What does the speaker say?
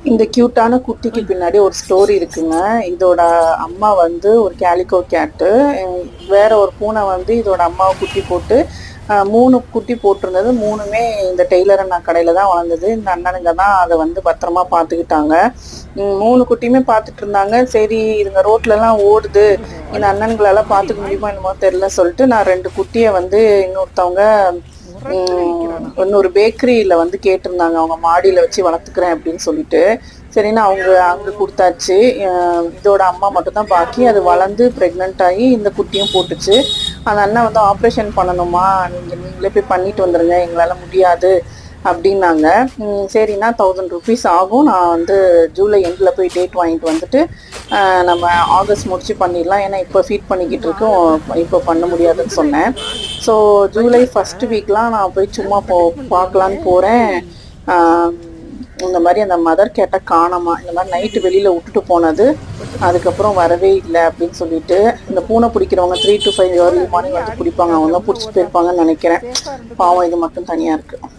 இந்த கியூட்டான குட்டிக்கு பின்னாடி ஒரு ஸ்டோரி இருக்குங்க. இதோட அம்மா வந்து ஒரு கேலிகோ கேட்டு. வேற ஒரு பூனை வந்து இதோட அம்மாவை குட்டி போட்டு 3 குட்டி போட்டிருந்தது. 3மே இந்த டெய்லர் அண்ணா கடையில தான் வளர்ந்தது. இந்த அண்ணனுங்க தான் அதை வந்து பத்திரமா பார்த்துக்கிட்டாங்க. 3 குட்டியுமே பார்த்துட்டு இருந்தாங்க. சரி இதுங்க ரோட்லலாம் ஓடுது, இந்த அண்ணன்களெல்லாம் பார்த்துக்க முடியுமா என்னமோ தெரியல சொல்லிட்டு நான் 2 குட்டியை வந்து இன்னொருத்தவங்க இன்னொரு பேக்கரியில வந்து கேட்டிருந்தாங்க, அவங்க மாடியில வச்சு வளர்த்துக்கிறேன் அப்படின்னு சொல்லிட்டு. சரின்னு அவங்க அங்கே கொடுத்தாச்சு. இதோட அம்மா மட்டும் தான் பாக்கி. அது வளர்ந்து ப்ரெக்னென்ட் ஆகி இந்த குட்டியும் போட்டுச்சு. அந்த அண்ணன் வந்து ஆப்ரேஷன் பண்ணணுமா, நீங்களே போய் பண்ணிட்டு வந்துடுங்க, எங்களால் முடியாது அப்படின்னாங்க. சரிண்ணா 1000 ருபீஸ் ஆகும், நான் வந்து ஜூலை எண்டில் போய் டேட் வாங்கிட்டு வந்துட்டு நம்ம ஆகஸ்ட் முடிச்சு பண்ணிடலாம், ஏன்னா இப்போ ஃபீட் பண்ணிக்கிட்டு இருக்கோம், இப்போ பண்ண முடியாதுன்னு சொன்னேன். ஸோ ஜூலை ஃபஸ்ட்டு வீக்லாம் நான் போய் சும்மா பார்க்கலான்னு போகிறேன். இந்த மாதிரி அந்த மதர் கேட்டை காணாமா. இந்த மாதிரி நைட்டு வெளியில் விட்டுட்டு போனது, அதுக்கப்புறம் வரவே இல்லை அப்படின்னு சொல்லிட்டு. இந்த பூனை பிடிக்கிறவங்க 3 to 5 ஏர்லி மார்னிங் வந்து பிடிப்பாங்க, அவங்க பிடிச்சிட்டு போயிருப்பாங்கன்னு நினைக்கிறேன். பாவம் இது மட்டும் தனியாக இருக்குது.